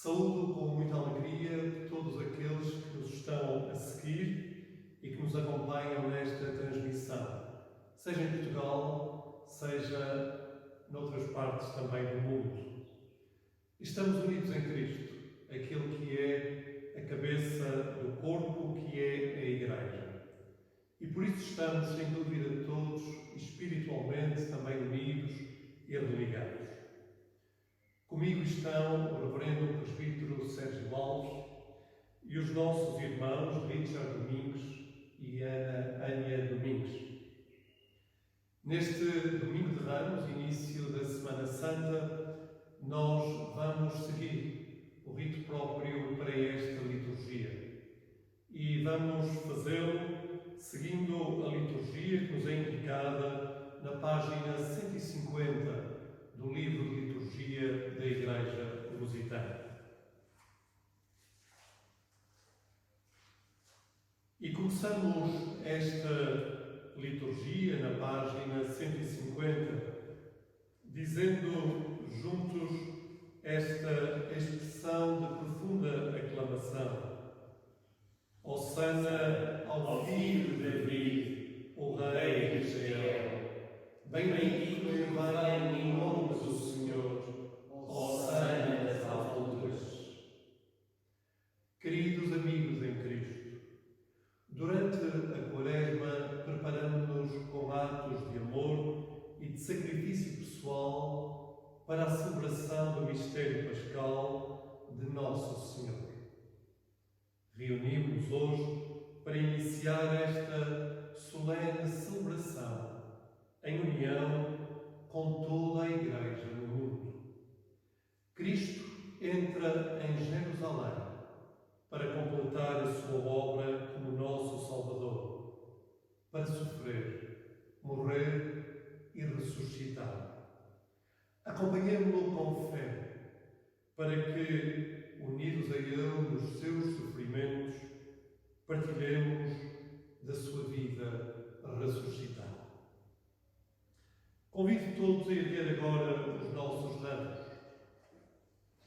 Saúdo com muita alegria todos aqueles que nos estão a seguir e que nos acompanham nesta transmissão, seja em Portugal, seja noutras partes também do mundo. Estamos unidos em Cristo, aquele que é a cabeça do corpo, que é a Igreja. E por isso estamos, sem dúvida, todos espiritualmente também unidos e religados. Comigo estão o Reverendo Presbítero Sérgio Alves e os nossos irmãos Richard Domingos e Ania Domingos. Neste domingo de Ramos, início da Semana Santa, nós vamos seguir o rito próprio para esta liturgia. E vamos fazê-lo seguindo a liturgia que nos é indicada na página 150 do livro de liturgia da Igreja Lusitana. E começamos esta liturgia na página 150, dizendo juntos esta expressão de profunda aclamação: Hosana ao Filho de David, o Rei de Israel. Bendito que vem em nome do Senhor, Hosana nas alturas. Queridos amigos em Cristo, durante a Quaresma preparamos-nos com atos de amor e de sacrifício pessoal para a celebração do mistério pascal de Nosso Senhor. Reunimos-nos hoje para iniciar esta solene celebração em união com toda a Igreja no mundo. Cristo entra em Jerusalém para completar a sua obra como nosso Salvador, para sofrer, morrer e ressuscitar. Acompanhemo-lo com fé, para que, unidos a Ele nos seus sofrimentos, partilhemos da sua vida ressuscitada. Convido todos a erguer agora os nossos ramos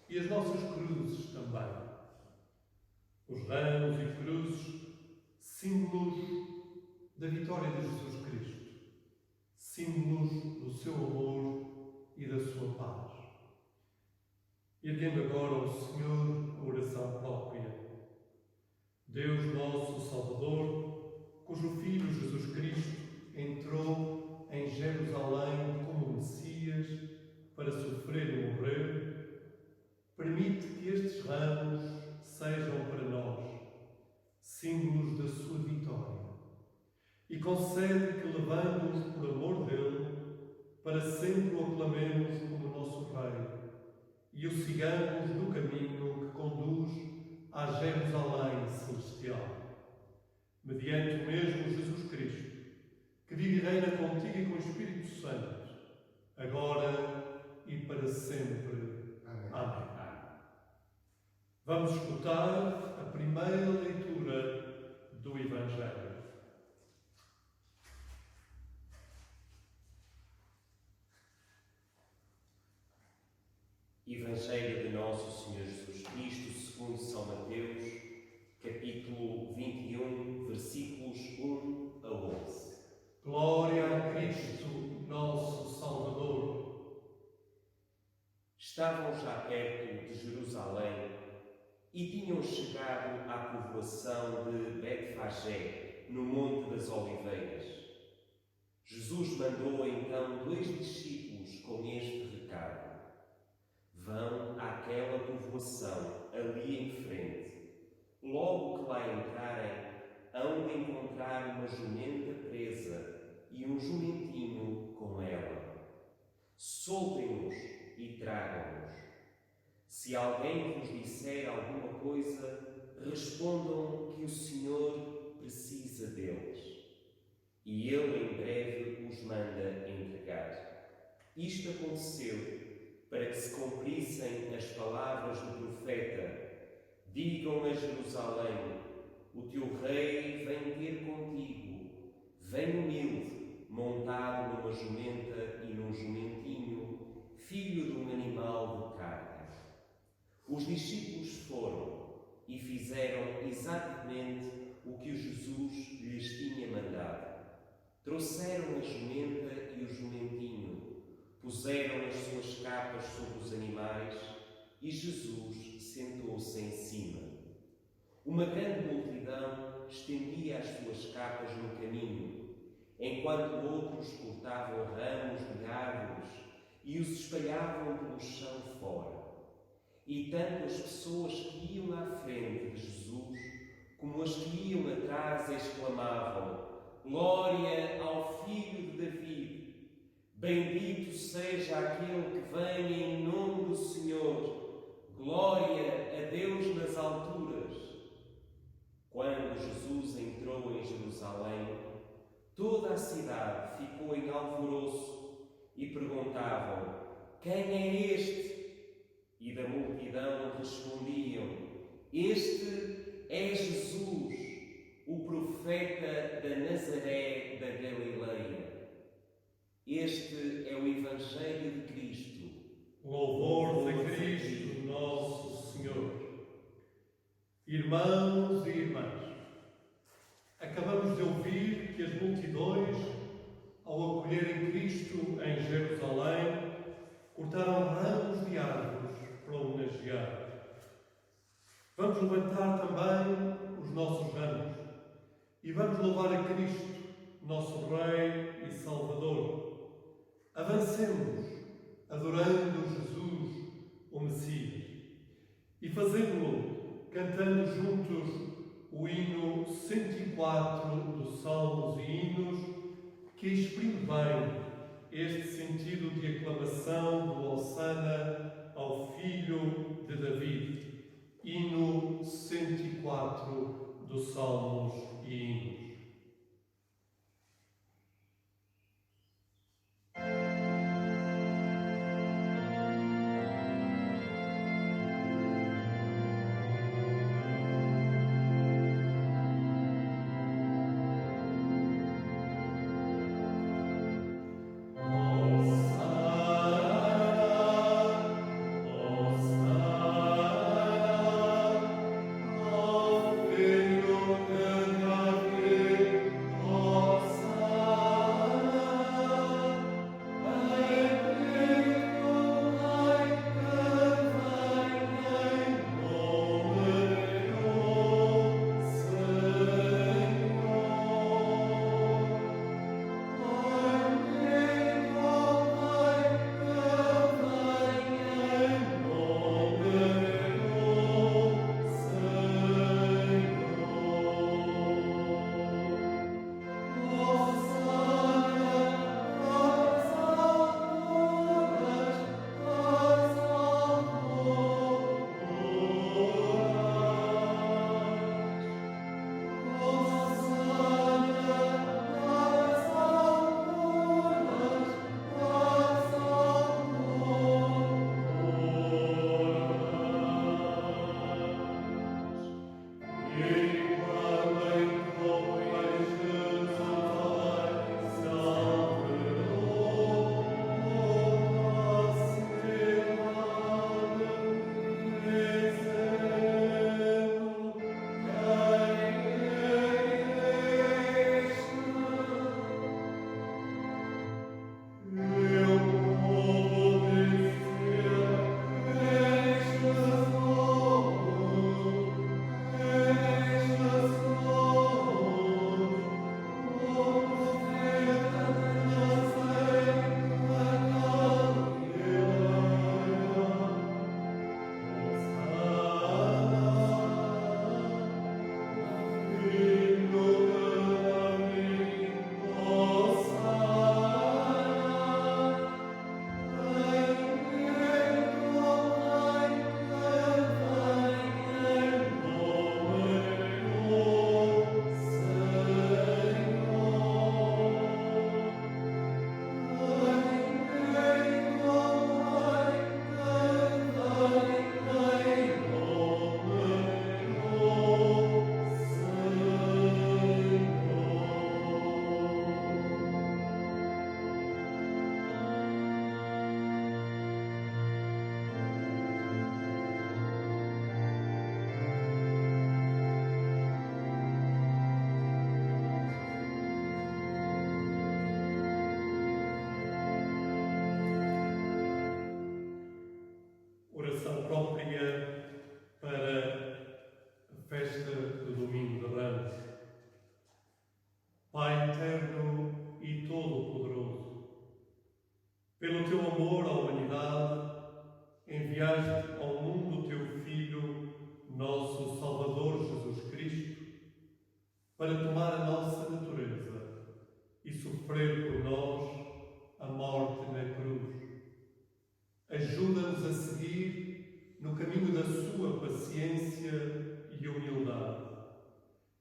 e as nossas cruzes também. Os ramos e cruzes, símbolos da vitória de Jesus Cristo, símbolos do seu amor e da sua paz. Erguendo agora ao Senhor a oração própria. Deus nosso Salvador, cujo Filho Jesus Cristo entrou em Jerusalém como Messias para sofrer e morrer, permite que estes ramos sejam para nós símbolos da sua vitória e concede que, levando-os por amor dele, para sempre o aclamemos como nosso Rei e o sigamos no caminho que conduz à Jerusalém celestial. Mediante o mesmo Jesus Cristo, que vive e reina contigo e com o Espírito Santo, agora e para sempre. Amém. Amém. Vamos escutar a primeira leitura do Evangelho. Evangelho de Nosso Senhor Jesus Cristo, segundo São Mateus, capítulo 21, versículos 1 a 11. Glória a Cristo, nosso Salvador. Estavam já perto de Jerusalém e tinham chegado à povoação de Betfagé, no Monte das Oliveiras. Jesus mandou então 2 discípulos com este recado: vão àquela povoação ali em frente. Logo que lá entrarem, hão de encontrar uma jumenta presa e um jumentinho com ela. Soltem-nos e tragam-nos. Se alguém vos disser alguma coisa, respondam que o Senhor precisa deles, e Ele em breve os manda entregar. Isto aconteceu para que se cumprissem as palavras do profeta: digam a Jerusalém, o teu rei vem ter contigo, vem humilde, montado numa jumenta e num jumentinho, filho de um animal de carga. O os discípulos foram e fizeram exatamente o que o Jesus lhes tinha mandado. Trouxeram a jumenta e o jumentinho, puseram as suas capas sobre os animais e Jesus sentou-se em cima. Uma grande multidão estendia as suas capas no caminho, enquanto outros cortavam ramos de árvores e os espalhavam pelo chão fora. E tanto as pessoas que iam à frente de Jesus, como as que iam atrás, exclamavam: Glória ao Filho de David! Bendito seja aquele que vem em nome do Senhor! Glória a Deus nas alturas! Quando Jesus entrou em Jerusalém, toda a cidade ficou em alvoroço e perguntavam: Quem é este? E da multidão respondiam: Este é Jesus, o profeta da Nazaré da Galileia. Este é o Evangelho de Cristo. Louvor a Cristo, nosso Senhor. Irmãos e irmãs, acabamos de ouvir que as multidões, ao acolherem Cristo em Jerusalém, cortaram ramos de árvores para o homenagear. Vamos levantar também os nossos ramos e vamos louvar a Cristo, nosso Rei e Salvador. Avancemos, adorando Jesus, o Messias, e fazendo-lo cantando juntos o hino 104 dos Salmos e Hinos, que exprime bem este sentido de aclamação do Hosana ao Filho de David. Hino 104 dos Salmos e Hinos. Filho de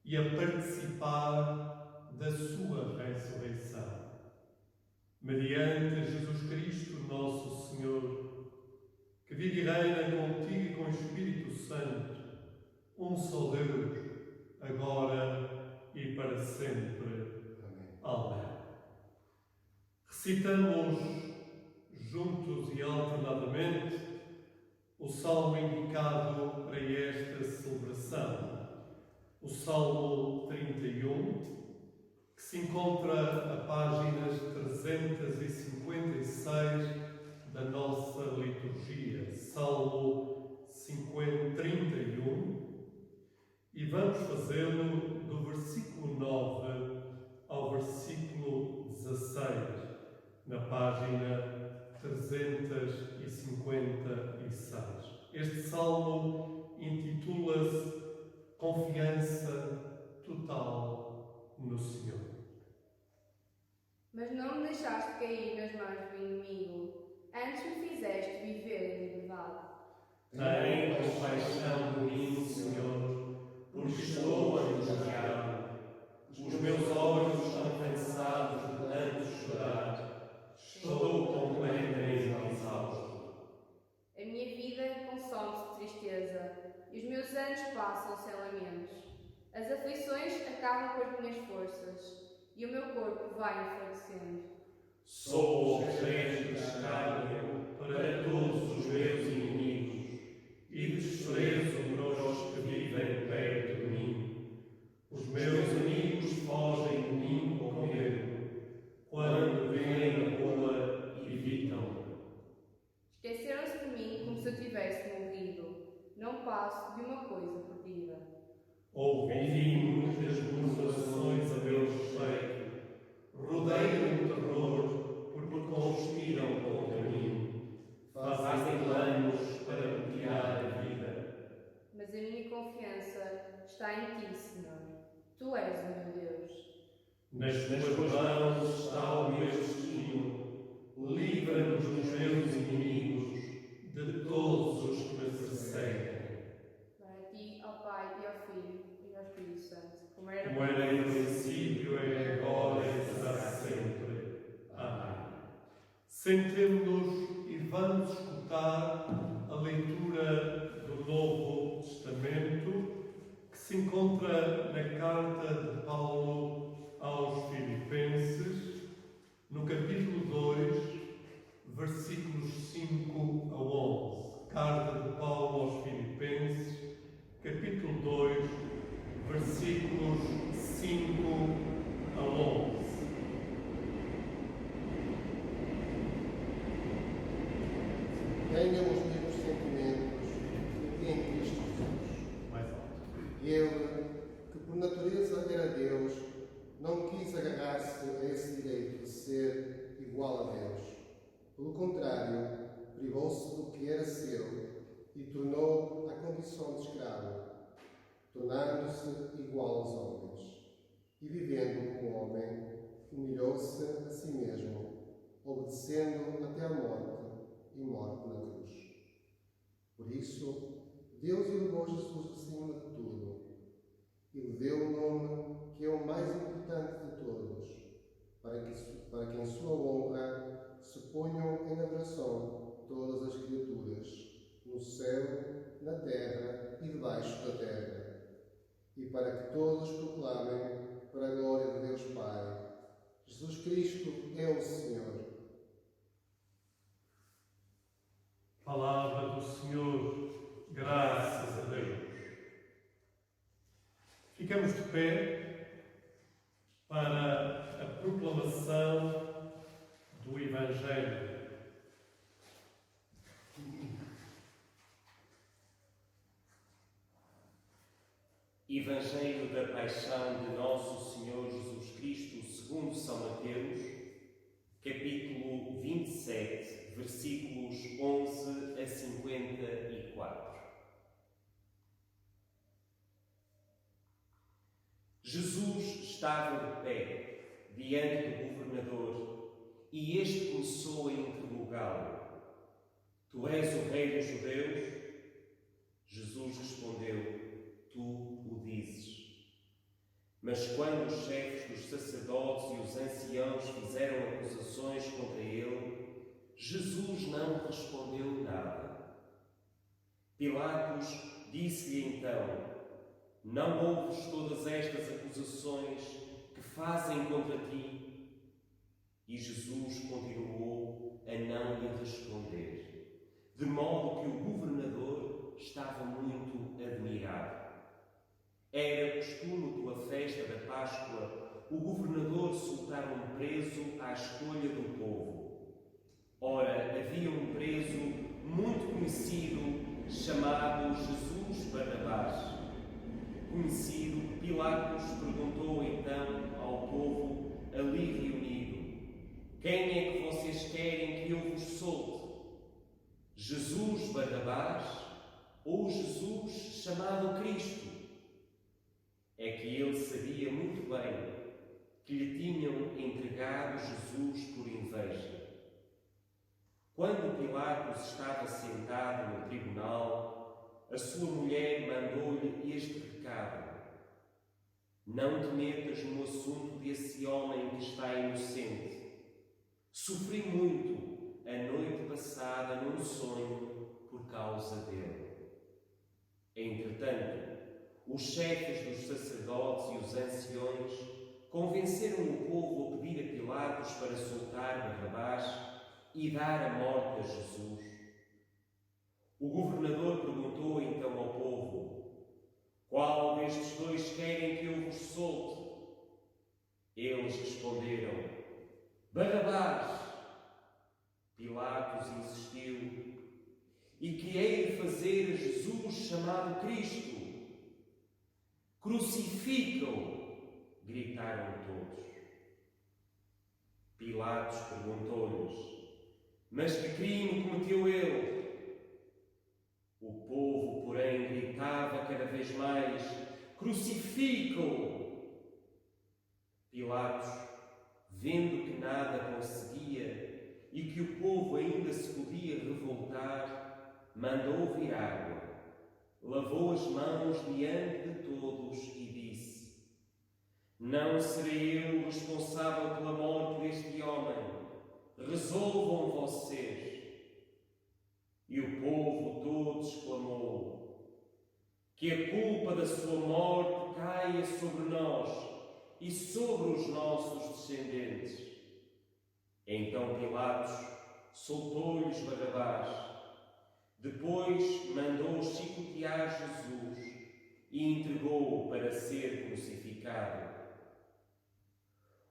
e a participar da sua ressurreição. Mediante Jesus Cristo, nosso Senhor, que vive e reina contigo e com o Espírito Santo, um só Deus, agora e para sempre. Amém. Recitamos juntos e alternadamente o salmo indicado para esta celebração, o Salmo 31, que se encontra a páginas 356 da nossa liturgia, Salmo 31, e vamos fazê-lo do versículo 9 ao versículo 16, na página 356. Este salmo intitula-se Confiança Total no Senhor. Mas não me deixaste cair nas mãos do inimigo, antes me fizeste viver em liberdade. Tem compaixão de mim, Senhor, porque estou angustiado. Os meus olhos estão cansados de tanto chorar. Estou completamente exausto. A minha vida consome-se de tristeza, e os meus anos passam sem lamentos. As aflições acabam com as minhas forças, e o meu corpo vai enfraquecendo. Sou objeto de escárnio para todos os meus inimigos e desprezo para os que vivem perto de mim. Os meus inimigos fogem de mim com medo. Quando vêm na rua, evitam-me. Esqueceram-se de mim como se eu tivesse morrido. Não passo de uma coisa perdida. Ouvi muitas murmurações a meu respeito. Rodeiam o terror porque conspiram contra mim. Fazem planos para me tirar a vida. Mas a minha confiança está em ti, Senhor. Tu és o meu Deus. Nas tuas mãos está o meu destino. Livra-nos dos meus inimigos, de todos os que me perseguem. Para ti, ao Pai e ao Filho e ao Espírito Santo, como era Como era no princípio, é agora e será sempre. Amém. Sentemo-nos e vamos escutar a leitura do Novo Testamento, que se encontra na carta de Paulo aos Filipenses, no capítulo 2, versículos 5 a 11. Carta de Paulo aos Filipenses, capítulo 2, versículos 5 a 11. Tenham os mesmos sentimentos que em Cristo Jesus. Mais alto. Ele, que por natureza era Deus, não quis agarrar-se a esse direito de ser igual a Deus. Pelo contrário, privou-se do que era seu e tornou a condição de escravo, tornando-se igual aos homens. E vivendo como homem, humilhou-se a si mesmo, obedecendo até à morte e morte na cruz. Por isso, Deus elevou Jesus acima de tudo e lhe deu o nome que é o mais importante de todos, para que em sua honra se ponham em adoração todas as criaturas, no céu, na terra e debaixo da terra, e para que todos proclamem para a glória de Deus Pai: Jesus Cristo é o Senhor. Palavra do Senhor, graças a Deus. Ficamos de pé para a proclamação do Evangelho. Evangelho da Paixão de Nosso Senhor Jesus Cristo segundo São Mateus, capítulo 27, versículos 11 a 54. Jesus estava de pé diante do governador e este começou a interrogá-lo: Tu és o rei dos judeus? Jesus respondeu: Tu o dizes. Mas quando os chefes dos sacerdotes e os anciãos fizeram acusações contra ele, Jesus não respondeu nada. Pilatos disse-lhe então: Não ouves todas estas acusações que fazem contra ti? E Jesus continuou a não lhe responder, de modo que o governador estava muito admirado. Era costume que, à festa da Páscoa, o governador soltar um preso à escolha do povo. Ora, havia um preso muito conhecido, chamado Jesus Barrabás. Conhecido, Pilatos perguntou então ao povo ali reunido: Quem é que vocês querem que eu vos solte? Jesus Barrabás ou Jesus chamado Cristo? É que ele sabia muito bem que lhe tinham entregado Jesus por inveja. Quando Pilatos estava sentado no tribunal, a sua mulher mandou-lhe este recado: Não te metas no assunto desse homem que está inocente. Sofri muito a noite passada num sonho por causa dele. Entretanto, os chefes dos sacerdotes e os anciões convenceram o povo a pedir a Pilatos para soltar Barrabás e dar a morte a Jesus. O governador perguntou então ao povo: Qual destes dois querem que eu vos solte? Eles responderam: Barrabás. Pilatos insistiu: E que hei de fazer a Jesus chamado Cristo? Crucificam! Gritaram todos. Pilatos perguntou-lhes: Mas que crime cometeu ele? O povo, porém, gritava cada vez mais: Crucificam! Pilatos, vendo que nada conseguia e que o povo ainda se podia revoltar, mandou vir água, lavou as mãos diante de todos e disse: Não serei eu responsável pela morte deste homem. Resolvam vocês. E o povo todo exclamou: Que a culpa da sua morte caia sobre nós e sobre os nossos descendentes. Então Pilatos soltou-lhes Barrabás. Depois mandou chicotear Jesus e entregou-o para ser crucificado.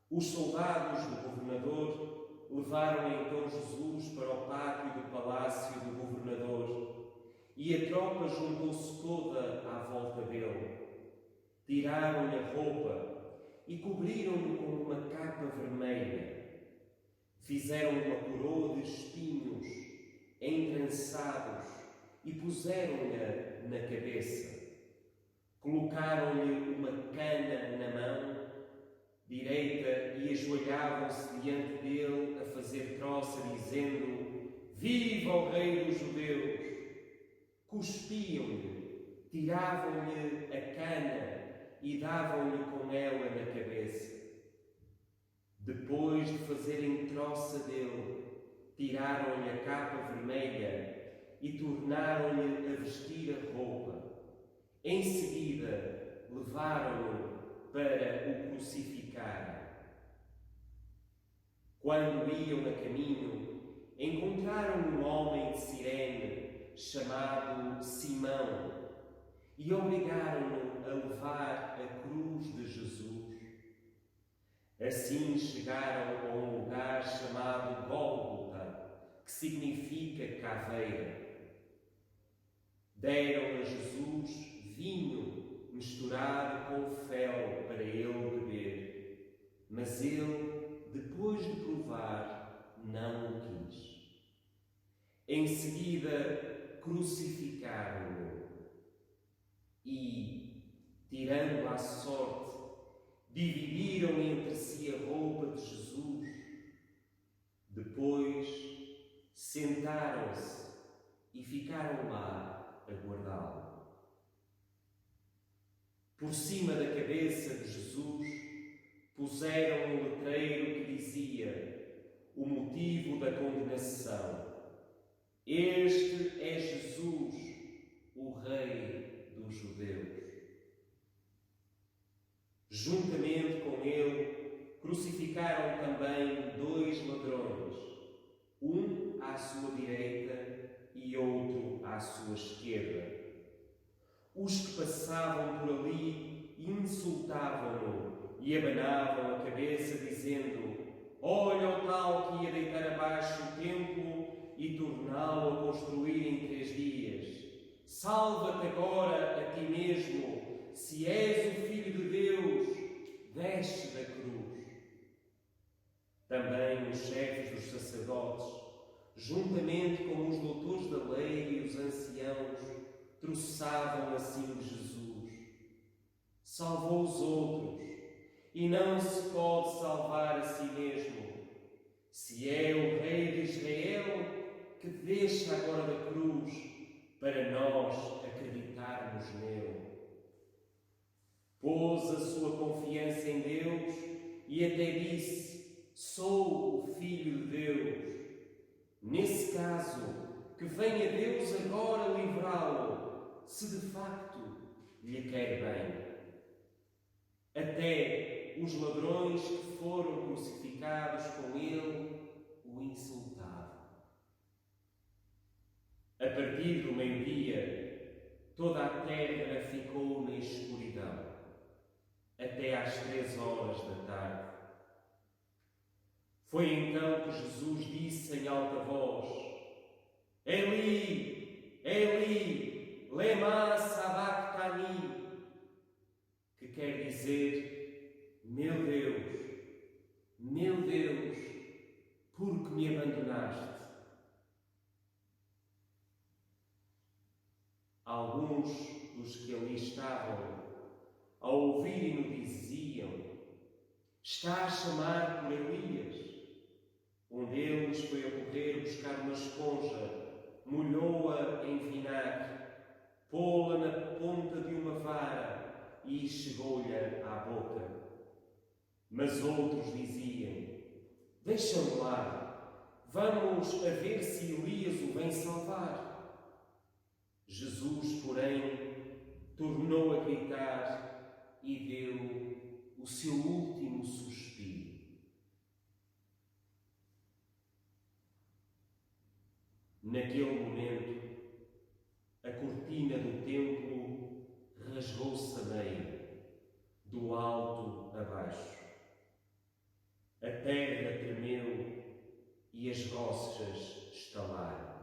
Os soldados do governador levaram então Jesus para o pátio do palácio do governador e a tropa juntou-se toda à volta dele. Tiraram-lhe a roupa e cobriram-no com uma capa vermelha. Fizeram uma coroa de espinhos entrançados e puseram-lhe na cabeça. Colocaram-lhe uma cana na mão direita e ajoelhavam-se diante dele a fazer troça, dizendo: Viva o Rei dos Judeus! Cuspiam-lhe, tiravam-lhe a cana e davam-lhe com ela na cabeça. Depois de fazerem troça dele, tiraram-lhe a capa vermelha e tornaram-lhe a vestir a roupa. Em seguida, levaram-no para o crucificarem. Quando iam a caminho, encontraram um homem de Cirene chamado Simão e obrigaram-no a levar a cruz de Jesus. Assim chegaram a um lugar chamado Gólgota, que significa caveira. Deram a Jesus vinho misturado com fel para ele beber, mas ele, depois de provar, não o quis. Em seguida, crucificaram-no e, tirando à sorte, dividiram entre si a roupa de Jesus. Depois, sentaram-se e ficaram lá a guardá-lo. Por cima da cabeça de Jesus, puseram um letreiro que dizia o motivo da condenação. Este é Jesus, o Rei dos Judeus. Juntamente com ele, crucificaram também 2 ladrões, um à sua direita e outro à sua esquerda. Os que passavam por ali insultavam-no e abanavam a cabeça, dizendo: olha o tal que ia deitar abaixo o templo e torná-lo a construir em 3 dias. Salva-te agora a ti mesmo, se és o Filho de Deus, desce da cruz. Também os chefes dos sacerdotes, juntamente com os doutores da lei e os anciãos, troçavam assim Jesus. Salvou os outros e não se pode salvar a si mesmo. Se é o Rei de Israel, que deixa agora da cruz para nós acreditarmos nele. Pôs a sua confiança em Deus e até disse: sou o Filho de Deus. Nesse caso, que venha Deus agora livrá-lo, se de facto lhe quer bem. Até os ladrões que foram crucificados com ele o insultavam. A partir do meio-dia, toda a terra ficou na escuridão, até às 3 horas da tarde. Foi então que Jesus disse em alta voz: Eli, Eli, lema sabachthani, que quer dizer: meu Deus, por que me abandonaste? Alguns dos que ali estavam, ao ouvirem-no, diziam: está a chamar por Elias. Um deles foi a correr buscar uma esponja, molhou-a em vinagre, pô-la na ponta de uma vara e chegou-lhe à boca. Mas outros diziam: deixa-me lá, vamos a ver se Elias o vem salvar. Jesus, porém, tornou a gritar e deu o seu último suspiro. Naquele momento, a cortina do templo rasgou-se a meio, do alto a baixo. A terra tremeu e as rochas estalaram.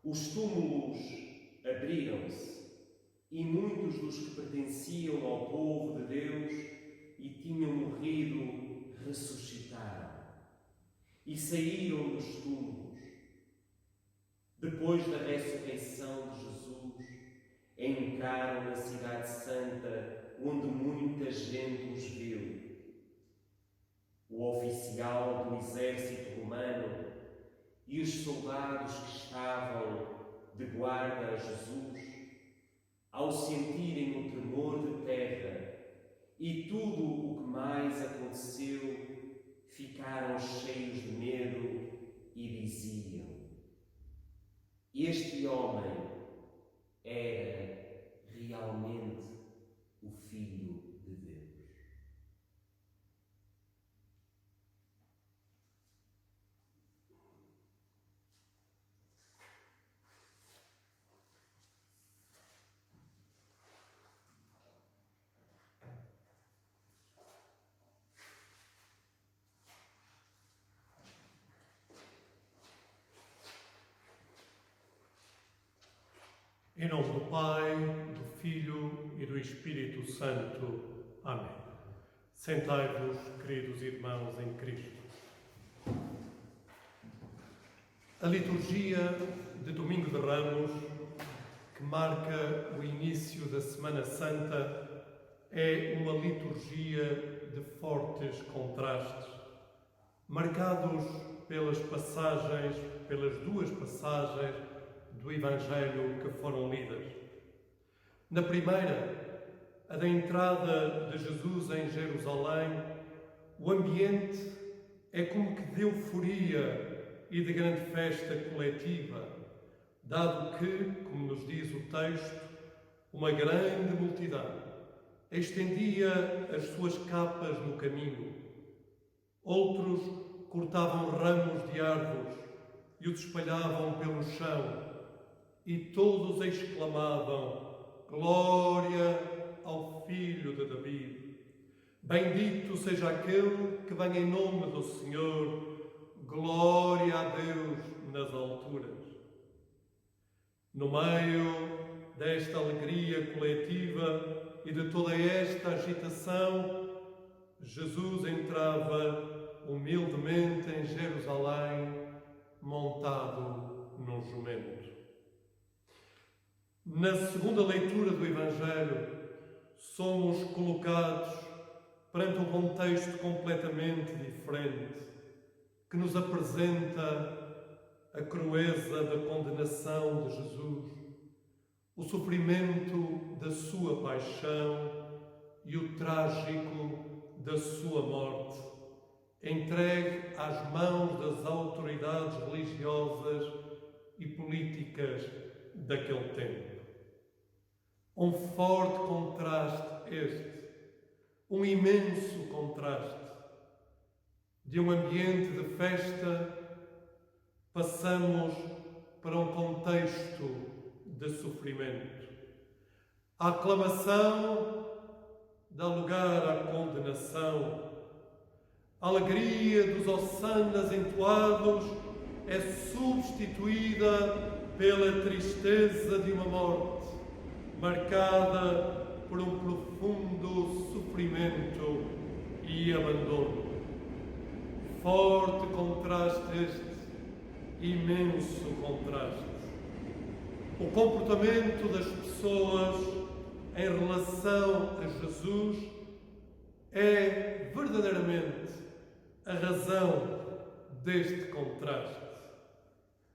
Os túmulos abriram-se e muitos dos que pertenciam ao povo de Deus e tinham morrido ressuscitaram e saíram dos túmulos. Depois da ressurreição de Jesus, entraram na cidade santa, onde muita gente os viu. O oficial do exército romano e os soldados que estavam de guarda a Jesus, ao sentirem o tremor de terra e tudo o que mais aconteceu, ficaram cheios de medo e diziam: este homem era realmente o Filho de Deus. Em nome do Pai, do Filho e do Espírito Santo. Amém. Sentai-vos, queridos irmãos em Cristo. A liturgia de Domingo de Ramos, que marca o início da Semana Santa, é uma liturgia de fortes contrastes, marcados pelas duas passagens do Evangelho que foram lidas. Na primeira, a da entrada de Jesus em Jerusalém, o ambiente é como que de euforia e de grande festa coletiva, dado que, como nos diz o texto, uma grande multidão estendia as suas capas no caminho. Outros cortavam ramos de árvores e os espalhavam pelo chão, e todos exclamavam: Glória ao Filho de Davi! Bendito seja aquele que vem em nome do Senhor! Glória a Deus nas alturas! No meio desta alegria coletiva e de toda esta agitação, Jesus entrava humildemente em Jerusalém, montado num jumento. Na segunda leitura do Evangelho, somos colocados perante um contexto completamente diferente, que nos apresenta a crueza da condenação de Jesus, o sofrimento da sua paixão e o trágico da sua morte, entregue às mãos das autoridades religiosas e políticas daquele tempo. Um forte contraste este, um imenso contraste. De um ambiente de festa, passamos para um contexto de sofrimento. A aclamação dá lugar à condenação. A alegria dos hossanas entoados é substituída pela tristeza de uma morte, marcada por um profundo sofrimento e abandono. Forte contraste este, imenso contraste. O comportamento das pessoas em relação a Jesus é verdadeiramente a razão deste contraste.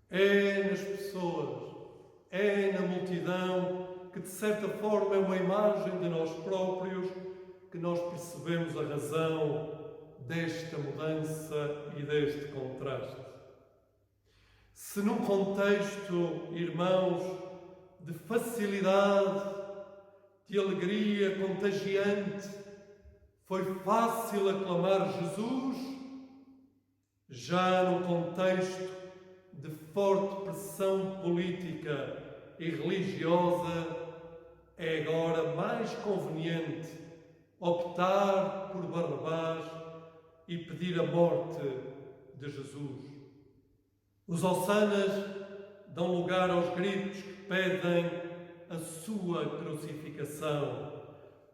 É nas pessoas, é na multidão, que de certa forma é uma imagem de nós próprios, que nós percebemos a razão desta mudança e deste contraste. Se num contexto, irmãos, de facilidade, de alegria contagiante, foi fácil aclamar Jesus, já num contexto de forte pressão política e religiosa, é agora mais conveniente optar por Barrabás e pedir a morte de Jesus. Os hossanas dão lugar aos gritos que pedem a sua crucificação.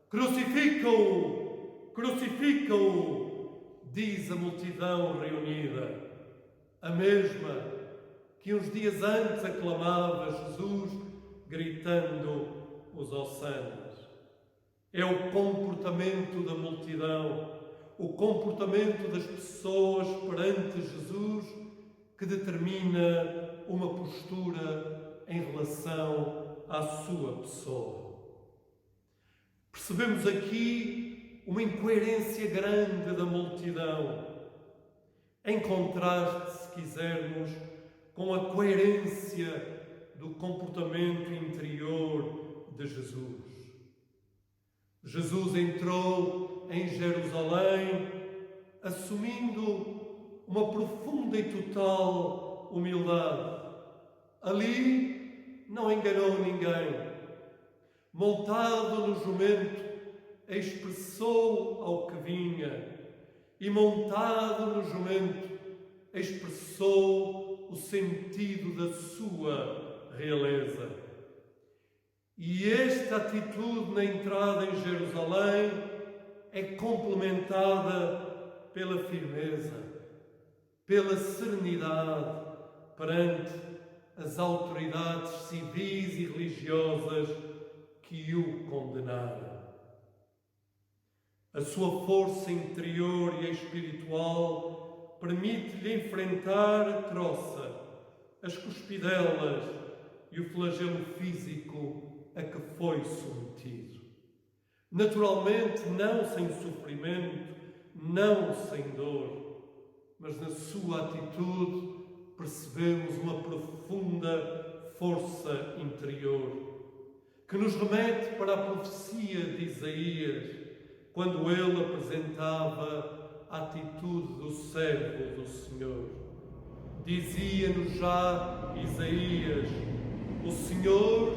Crucifica-o! Crucifica-o! Diz a multidão reunida, a mesma que uns dias antes aclamava Jesus, gritando os hossanas. É o comportamento da multidão, o comportamento das pessoas perante Jesus, que determina uma postura em relação à sua pessoa. Percebemos aqui uma incoerência grande da multidão, em contraste, se quisermos, com a coerência do comportamento interior de Jesus. Jesus entrou em Jerusalém assumindo uma profunda e total humildade. Ali não enganou ninguém. Montado no jumento, expressou ao que vinha, e montado no jumento, expressou o sentido da sua realeza. E esta atitude na entrada em Jerusalém é complementada pela firmeza, pela serenidade perante as autoridades civis e religiosas que o condenaram. A sua força interior e espiritual permite-lhe enfrentar a troça, as cuspidelas e o flagelo físico a que foi submetido. Naturalmente, não sem sofrimento, não sem dor, mas na sua atitude percebemos uma profunda força interior que nos remete para a profecia de Isaías, quando ele apresentava a atitude do servo do Senhor. Dizia-nos já Isaías: o Senhor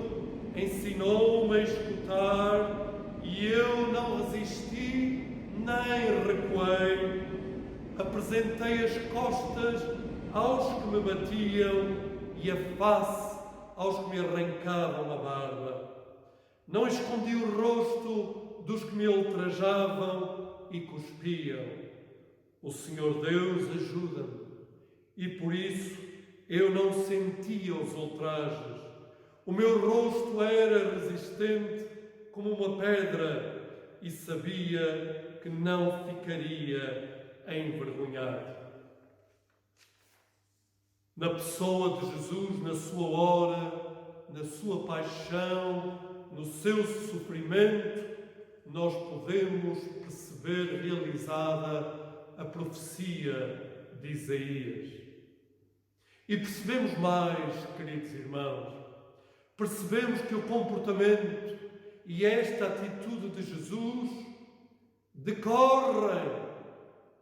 ensinou-me a escutar e eu não resisti nem recuei. Apresentei as costas aos que me batiam e a face aos que me arrancavam a barba. Não escondi o rosto dos que me ultrajavam e cuspiam. O Senhor Deus ajuda-me e por isso eu não sentia os ultrajes. O meu rosto era resistente como uma pedra e sabia que não ficaria envergonhado. Na pessoa de Jesus, na sua hora, na sua paixão, no seu sofrimento, nós podemos perceber realizada a profecia de Isaías. E percebemos mais, queridos irmãos, percebemos que o comportamento e esta atitude de Jesus decorrem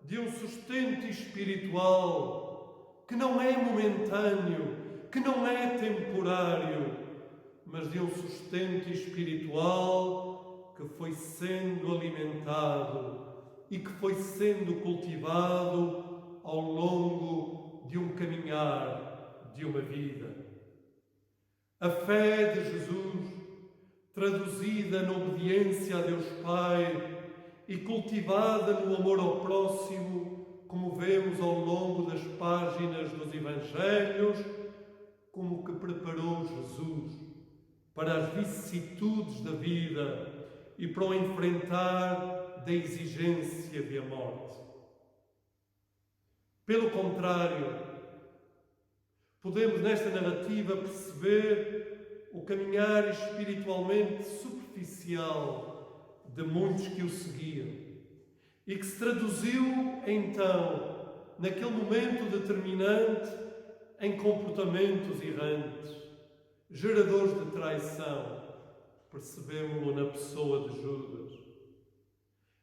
de um sustento espiritual que não é momentâneo, que não é temporário, mas de um sustento espiritual que foi sendo alimentado e que foi sendo cultivado ao longo de um caminhar, de uma vida. A fé de Jesus, traduzida na obediência a Deus Pai e cultivada no amor ao próximo, como vemos ao longo das páginas dos Evangelhos, como que preparou Jesus para as vicissitudes da vida e para o enfrentar da exigência de a morte. Pelo contrário, podemos nesta narrativa perceber o caminhar espiritualmente superficial de muitos que o seguiam e que se traduziu então, naquele momento determinante, em comportamentos errantes, geradores de traição. Percebemos-lo na pessoa de Judas.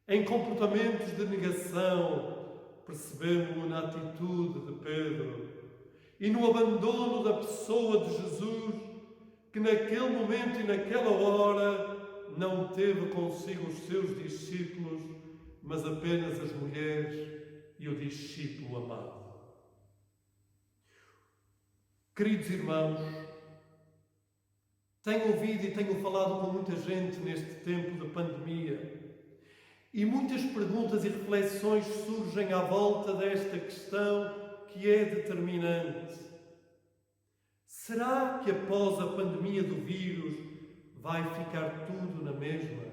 Em comportamentos de negação, percebemos-lo na atitude de Pedro. E no abandono da pessoa de Jesus, que naquele momento e naquela hora não teve consigo os seus discípulos, mas apenas as mulheres e o discípulo amado. Queridos irmãos, tenho ouvido e tenho falado com muita gente neste tempo de pandemia e muitas perguntas e reflexões surgem à volta desta questão que é determinante. Será que após a pandemia do vírus vai ficar tudo na mesma?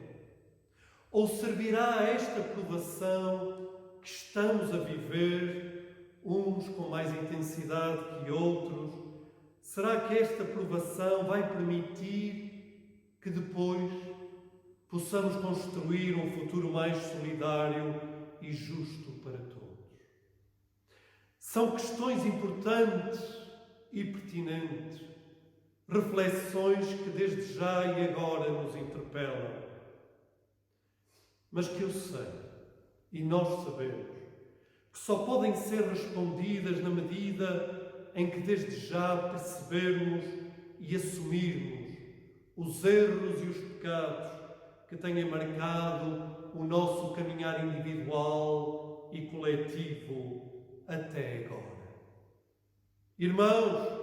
Ou servirá esta provação que estamos a viver, uns com mais intensidade que outros? Será que esta provação vai permitir que depois possamos construir um futuro mais solidário e justo para todos? São questões importantes e pertinentes, reflexões que desde já e agora nos interpelam, mas que eu sei e nós sabemos que só podem ser respondidas na medida em que desde já percebermos e assumirmos os erros e os pecados que têm marcado o nosso caminhar individual e coletivo até agora. Irmãos,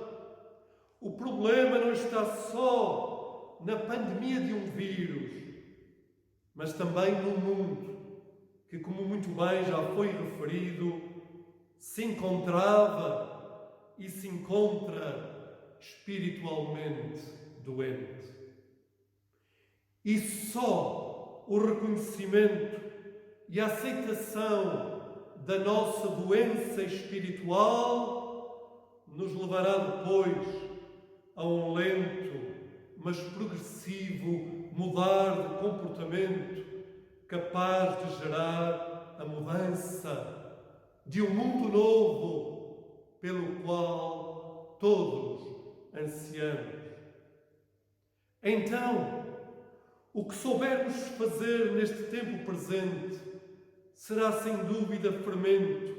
o problema não está só na pandemia de um vírus, mas também no mundo que, como muito bem já foi referido, se encontrava e se encontra espiritualmente doente. E só o reconhecimento e a aceitação da nossa doença espiritual nos levará depois a um lento mas progressivo mudar de comportamento, capaz de gerar a mudança de um mundo novo pelo qual todos ansiamos. Então, o que soubermos fazer neste tempo presente será sem dúvida fermento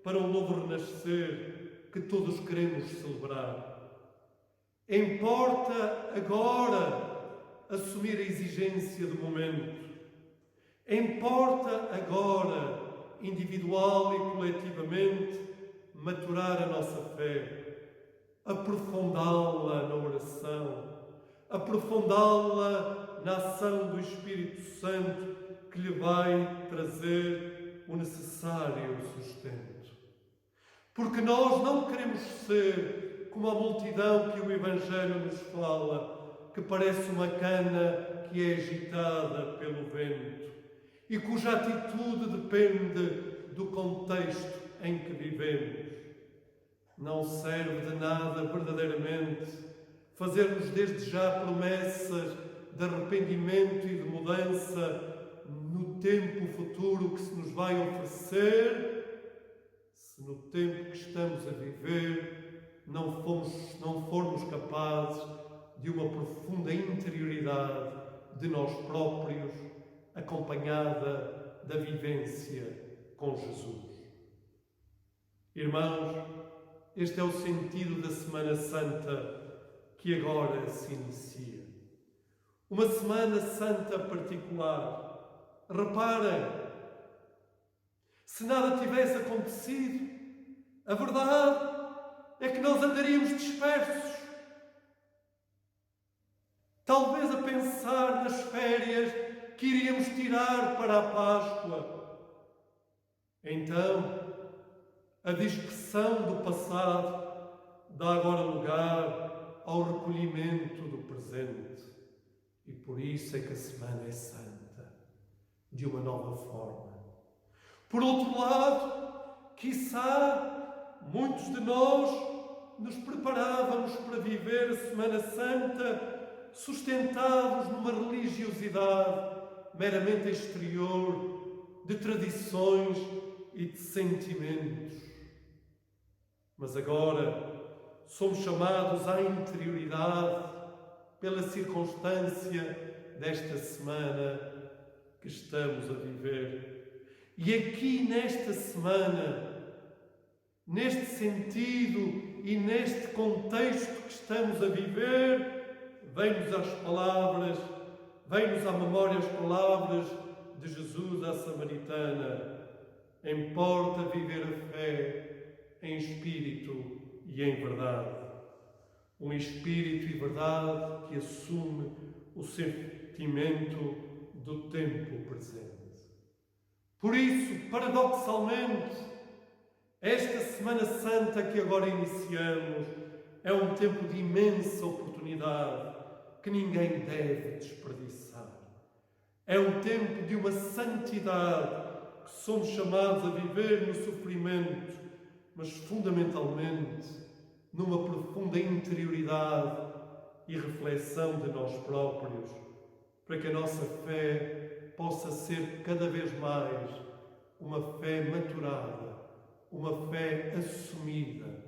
para um novo renascer que todos queremos celebrar. Importa agora assumir a exigência do momento. Importa agora, individual e coletivamente, maturar a nossa fé, aprofundá-la na oração, aprofundá-la na ação do Espírito Santo que lhe vai trazer o necessário sustento. Porque nós não queremos ser como a multidão que o Evangelho nos fala, que parece uma cana que é agitada pelo vento e cuja atitude depende do contexto em que vivemos. Não serve de nada verdadeiramente fazermos desde já promessas de arrependimento e de mudança no tempo futuro que se nos vai oferecer, se no tempo que estamos a viver não formos capazes de uma profunda interioridade de nós próprios, acompanhada da vivência com Jesus. Irmãos, este é o sentido da Semana Santa que agora se inicia. Uma Semana Santa particular. Reparem, se nada tivesse acontecido, a verdade é que nós andaríamos dispersos. Talvez a pensar nas férias que iríamos tirar para a Páscoa. Então, a dispersão do passado dá agora lugar ao recolhimento do presente. E por isso é que a semana é santa, de uma nova forma. Por outro lado, quiçá, muitos de nós nos preparávamos para viver a Semana Santa sustentados numa religiosidade meramente exterior, de tradições e de sentimentos. Mas agora somos chamados à interioridade pela circunstância desta semana que estamos a viver. E aqui nesta semana, neste sentido e neste contexto que estamos a viver, vem-nos às palavras, vem-nos à memória as palavras de Jesus à Samaritana. Importa viver a fé em espírito e em verdade. Um espírito e verdade que assume o sentimento do tempo presente. Por isso, paradoxalmente, esta Semana Santa que agora iniciamos é um tempo de imensa oportunidade que ninguém deve desperdiçar. É um tempo de uma santidade que somos chamados a viver no sofrimento, mas fundamentalmente numa profunda interioridade e reflexão de nós próprios, para que a nossa fé possa ser cada vez mais uma fé maturada, uma fé assumida,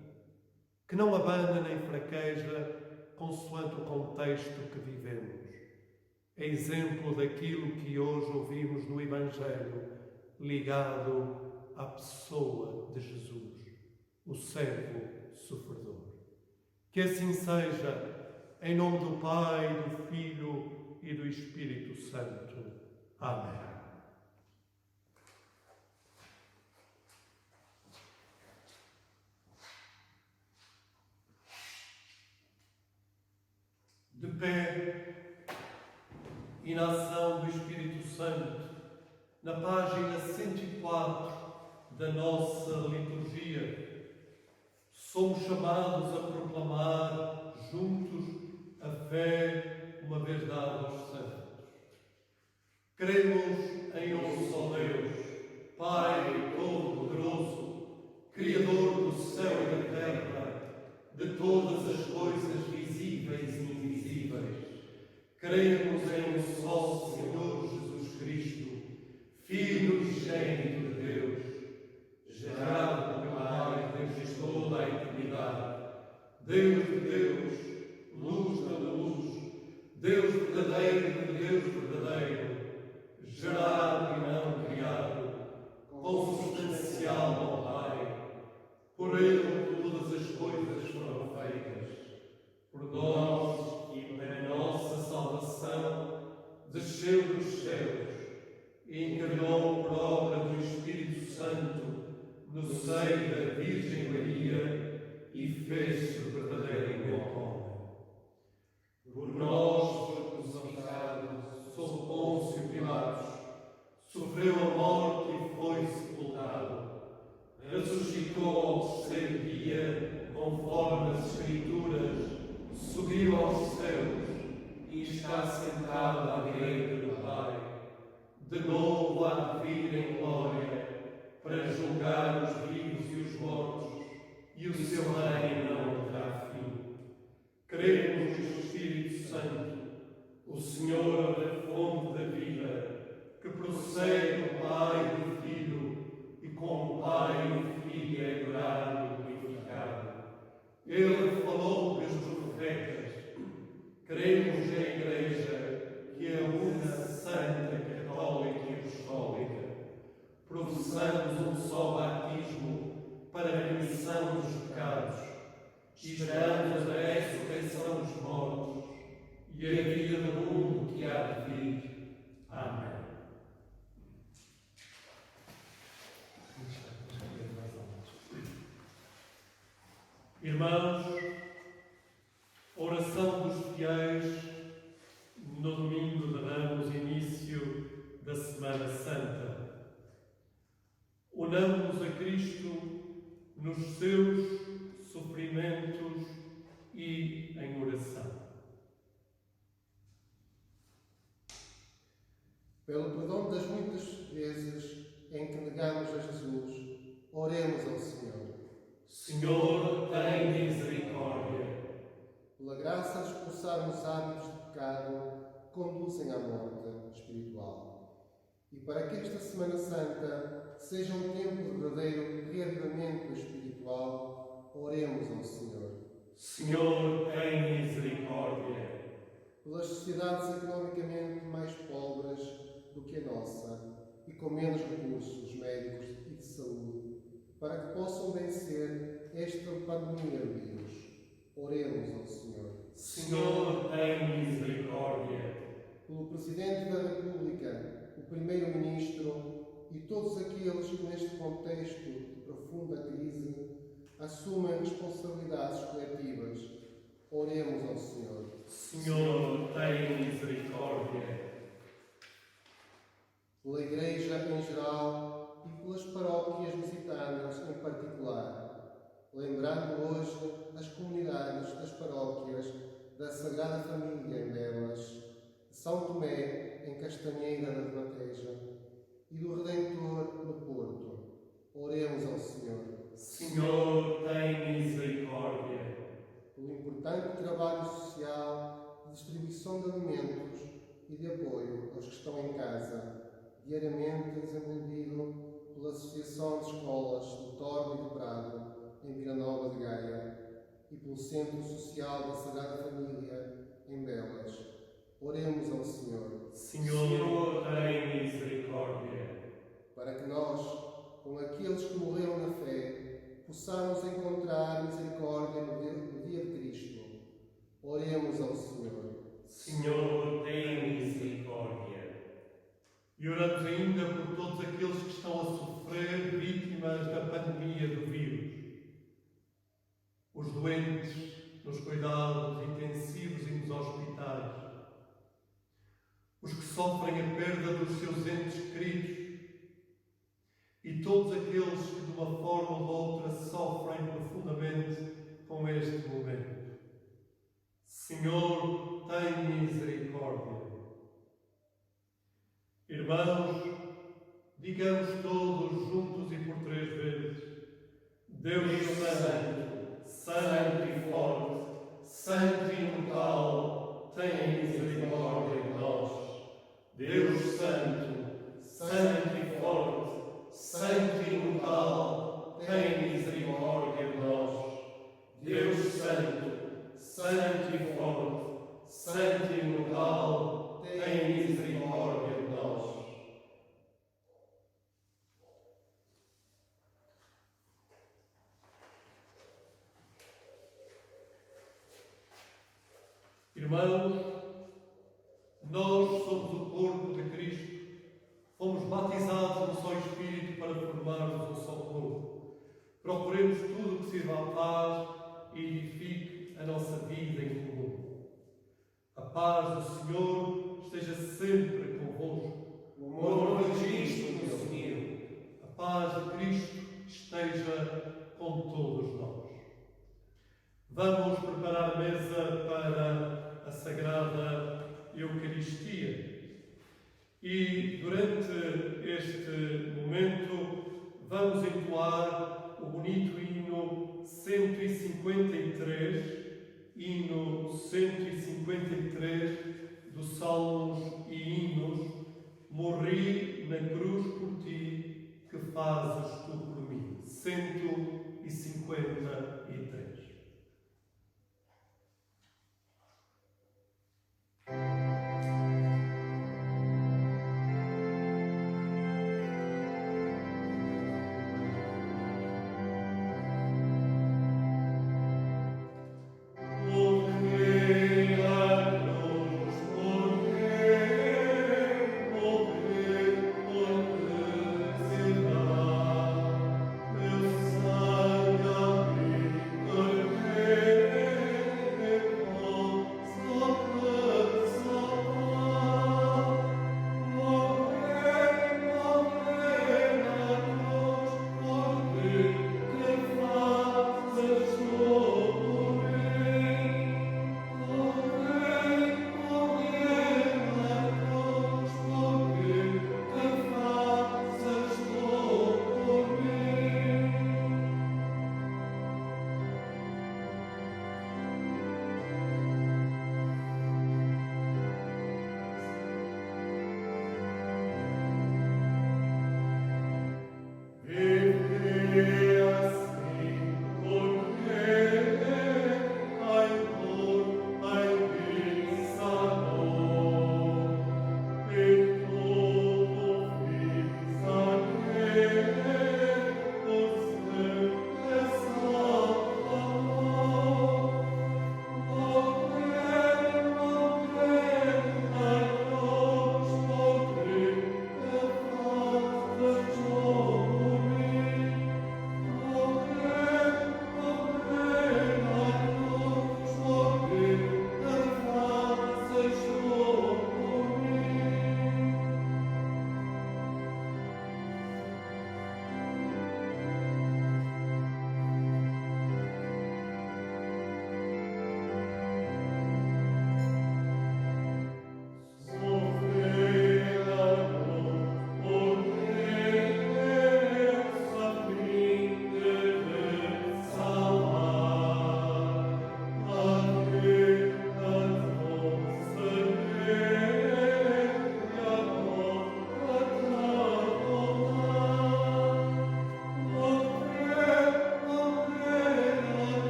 que não abana nem fraqueja consoante o contexto que vivemos. É exemplo daquilo que hoje ouvimos no Evangelho, ligado à pessoa de Jesus, o servo sofredor. Que assim seja, em nome do Pai, do Filho e do Espírito Santo. Amém. De pé e na ação do Espírito Santo, na página 104 da nossa liturgia, somos chamados a proclamar juntos a fé uma vez dada aos santos. Cremos em um só Deus, Pai Todo-Poderoso, Criador do céu e da terra, de todas as coisas visíveis e invisíveis. Cremos em um só Senhor Jesus Cristo, Filho unigênito de Deus, gerado pelo Pai desde toda a eternidade, Deus de Deus, luz da luz, Deus verdadeiro de Deus verdadeiro, gerado e não criado, consubstancial ao Pai. Por Ele todas as coisas foram feitas. Por nós e para a nossa salvação, desceu dos céus e encarnou por obra do Espírito Santo no seio da Virgem Maria e fez-se verdadeiramente homem. Por nós foi crucificado sob Pôncio Pilatos, sofreu a morte e foi sepultado. Ressuscitou ao terceiro dia, conforme as Escrituras, subiu aos céus e está sentado à direita do Pai. De novo há de vir em glória para julgar os vivos e os mortos, e o seu reino não terá fim. Cremos no Espírito Santo, o Senhor da fonte da vida, que procede do Pai e do Filho, e com o Pai e o Filho é adorado e glorificado. Ele falou pelos profetas. Cremos na Igreja, que é una, santa, católica e apostólica. Professamos um só batismo para a remissão dos pecados. Esperamos a ressurreição dos mortos e a vida do mundo que há de vir. Amém. Irmãos, oração dos fiéis no domingo de Ramos, início da Semana Santa. Unamos a Cristo nos seus sofrimentos e em oração. Pelo perdão das muitas vezes em que negamos a Jesus, oremos ao Senhor. Senhor, tem misericórdia. Pela graça de expulsarmos hábitos de pecado que conduzem à morte espiritual. E para que esta Semana Santa seja um tempo de verdadeiro reavivamento espiritual, oremos ao Senhor. Senhor, tem misericórdia. Pelas sociedades economicamente mais pobres do que a nossa e com menos recursos médicos e de saúde, para que possam vencer esta pandemia de vírus, oremos ao Senhor. Senhor, tem misericórdia. Pelo Presidente da República, o Primeiro-Ministro e todos aqueles que neste contexto de profunda crise assumem responsabilidades coletivas, oremos ao Senhor. Senhor, tem misericórdia. Pela Igreja em geral e pelas paróquias lusitanas em particular, lembrando hoje as comunidades das paróquias da Sagrada Família em Belas, de São Tomé em Castanheira da Bateja e do Redentor no Porto, oremos ao Senhor. Senhor, tem misericórdia. Pelo importante trabalho social de distribuição de alimentos e de apoio aos que estão em casa, diariamente desenvolvido pela Associação de Escolas do Torme e do Prado, em Vila Nova de Gaia, e pelo Centro Social da Sagrada Família, em Belas. Oremos ao Senhor. Senhor, tem misericórdia. Para que nós, com aqueles que morreram na fé, possamos encontrar misericórdia no dia de Cristo. Oremos ao Senhor. Senhor, tem misericórdia. E oramos ainda por todos aqueles que estão a sofrer vítimas da pandemia do vírus. Os doentes nos cuidados intensivos e nos hospitais. Os que sofrem a perda dos seus entes queridos. E todos aqueles que, de uma forma ou de outra, sofrem profundamente com este momento. Senhor, tem misericórdia. Irmãos, digamos todos juntos e por 3 vezes: Deus Santo, Santo e forte, Santo e imortal, tem misericórdia. Nós somos o corpo de Cristo. Fomos batizados no só Espírito para formarmos um só corpo. Procuremos tudo o que sirva à paz e edifique a nossa vida em comum. A paz do Senhor esteja sempre convosco. O amor de Cristo nos uniu. A paz de Cristo esteja com todos nós. Vamos preparar a mesa para a Sagrada Eucaristia. E durante este momento vamos entoar o bonito hino 153, hino 153 dos Salmos e Hinos. Morri na cruz por ti, que fazes tu por mim. 153.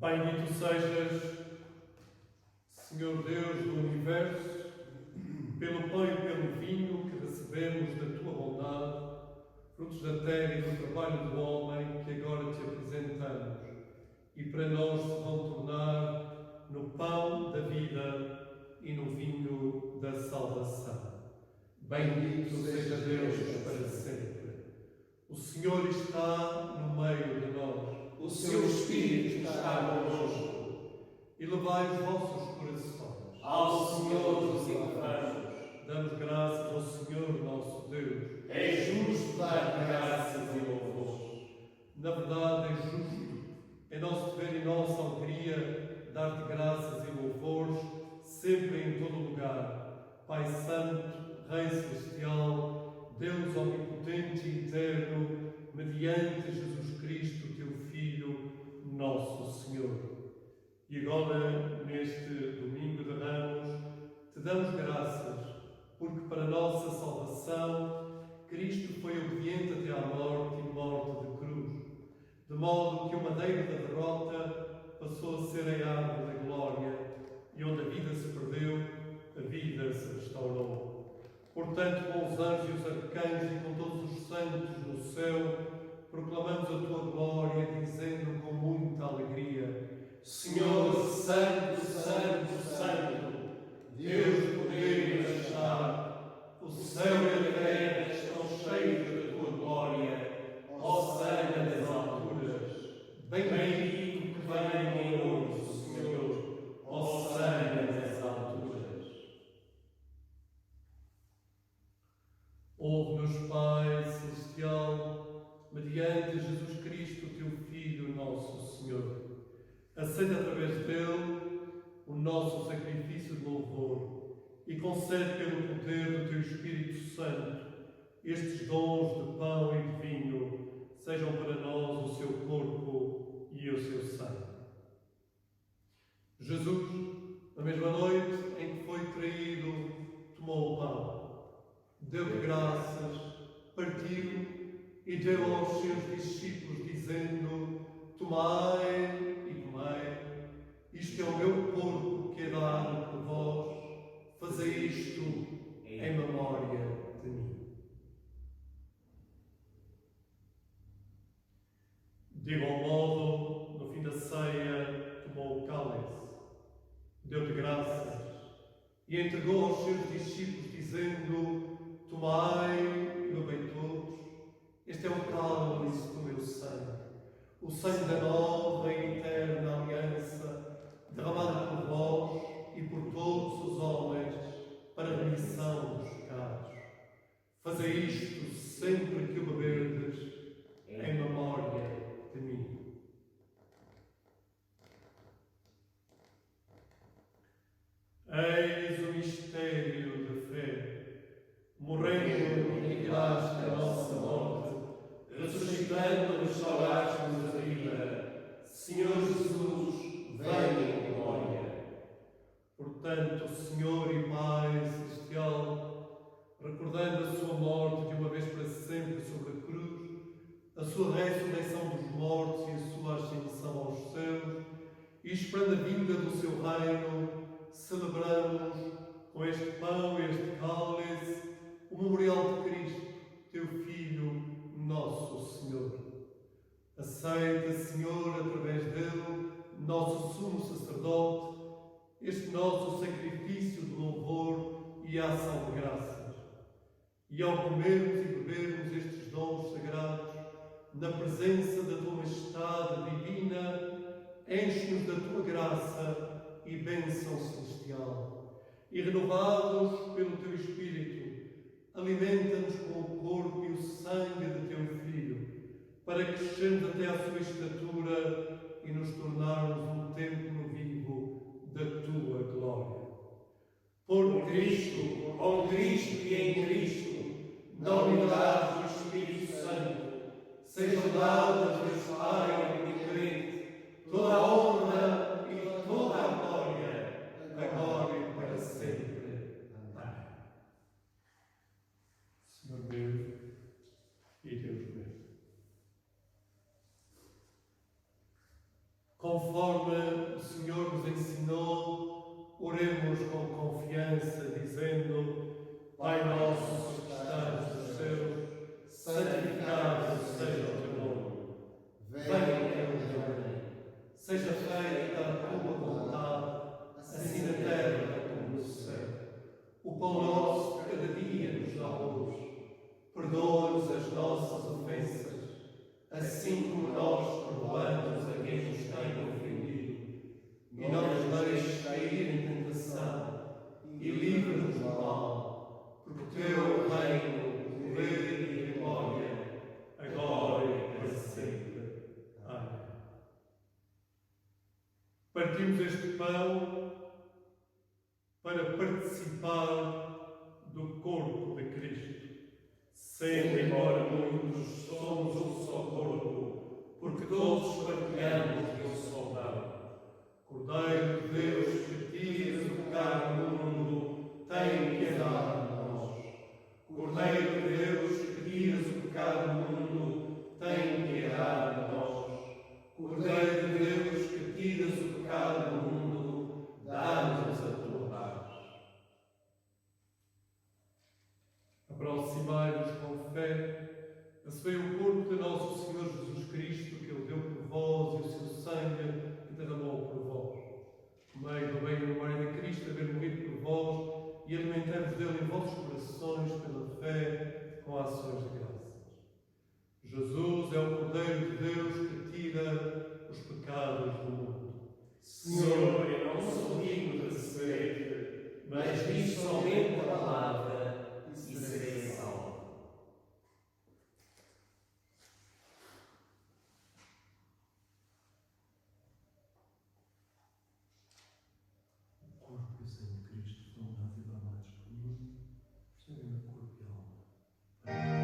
Bendito sejas, Senhor Deus do Universo, pelo pão e pelo vinho que frutos da terra e do trabalho do homem que agora te apresentamos, e para nós se vão tornar no pão da vida e no vinho da salvação. Bendito seja Deus para sempre. O Senhor está no meio de nós. O seu Espírito está conosco. Elevai os vossos corações Ao Senhor nos elevamos. Damos graças ao Senhor nosso Deus. É justo dar graças e louvores. Na verdade é justo, é nosso dever e nossa alegria dar-te graças e louvores sempre e em todo lugar. Pai Santo, Rei Celestial, Deus Omnipotente e Eterno, mediante Jesus Cristo, teu Filho, nosso Senhor. E agora, neste domingo de Ramos, te damos graças, porque para a nossa salvação, Cristo foi obediente até à morte e morte de cruz, de modo que o madeiro da derrota passou a ser a árvore da glória, e onde a vida se perdeu, a vida se restaurou. Portanto, com os anjos e os arcanjos e com todos os santos no céu, proclamamos a tua glória, dizendo com muita alegria: Senhor, Santo, Santo, Santo, Deus do poder e majestade, o céu e a terra estão cheios da tua glória, hosana nas alturas. Bendito que vem em nome do Senhor, hosana nas alturas. Ouve-nos, Pai Celestial, mediante Jesus Cristo, teu Filho, nosso Senhor. Aceita através dele o nosso sacrifício de louvor e concede pelo poder do teu Espírito Santo estes dons de pão e de vinho sejam para nós o seu corpo e o seu sangue. Jesus, na mesma noite em que foi traído, tomou o pão, deu-te graças, partiu e deu aos seus discípulos, dizendo: tomai e comei, isto é o meu corpo que é dado por vós, fazei isto em memória de mim. De igual modo, no fim da ceia, tomou o cálice, deu-te graças e entregou aos seus discípulos, dizendo: tomai e bebei todos, este é o cálice do meu sangue, o sangue da nova e eterna aliança, derramado por vós e por todos os homens para a remissão dos pecados. Fazei isto sempre que o beberdes, em memória de mim. Eis o mistério da fé. Morrendo, aniquilaste a nossa morte, Ressuscitando, restauraste-nos a vida. Senhor Jesus, venha em glória. Portanto, Senhor e Pai Celestial, recordando a sua morte de uma vez para sempre sobre a cruz, a sua ressurreição dos mortos e a sua ascensão aos céus, e esperando a vinda do seu reino, celebramos com este pão e este cálice o memorial de Cristo, teu Filho, nosso Senhor. Aceita, Senhor, através dele, nosso sumo sacerdote, este nosso sacrifício de louvor e ação de graças. E ao comermos e bebermos estes dons sagrados, na presença da tua majestade divina, enche-nos da tua graça e bênção celestial. E renovados pelo teu Espírito, alimenta-nos com o corpo e o sangue de teu Filho, para crescermos até à sua estatura e nos tornarmos um templo vivo da tua glória. Por Cristo, Com Cristo e em Cristo, na unidade do Espírito Santo, sejam dadas Deus Pai omnipotent toda a honra e toda a glória, agora e para sempre. Amém. Senhor meu e Deus meu, conforme o Senhor nos ensinou, oremos com confiança, dizendo: Pai nosso que estás nos céus, santificado partimos este pão para participar do corpo de Cristo. Sendo embora muitos, somos um só corpo, porque todos partilhamos de um só pão. Cordeiro de Deus, que tiras o pecado do mundo, tem piedade de nós. Cordeiro de Deus, que tiras o pecado do mundo, tem piedade de nós. Cordeiro de Deus, que tiras o pecado do mundo, dá-nos a tua paz. Aproximai-vos com fé, recebei o corpo de nosso Senhor Jesus Cristo, que Ele deu por vós, e o seu sangue que derramou por vós. Comei do bem e do memória de Cristo, haver morrido por vós, e alimentai-vos dele em vossos corações pela fé, com ações de graças. Jesus é o Cordeiro de Deus que tira os pecados do mundo. Senhor, eu não sou digno de receber-te, mas diz somente a palavra e serei salvo. O corpo e o sangue de Cristo são dados e derramados por mim, seja meu corpo e alma.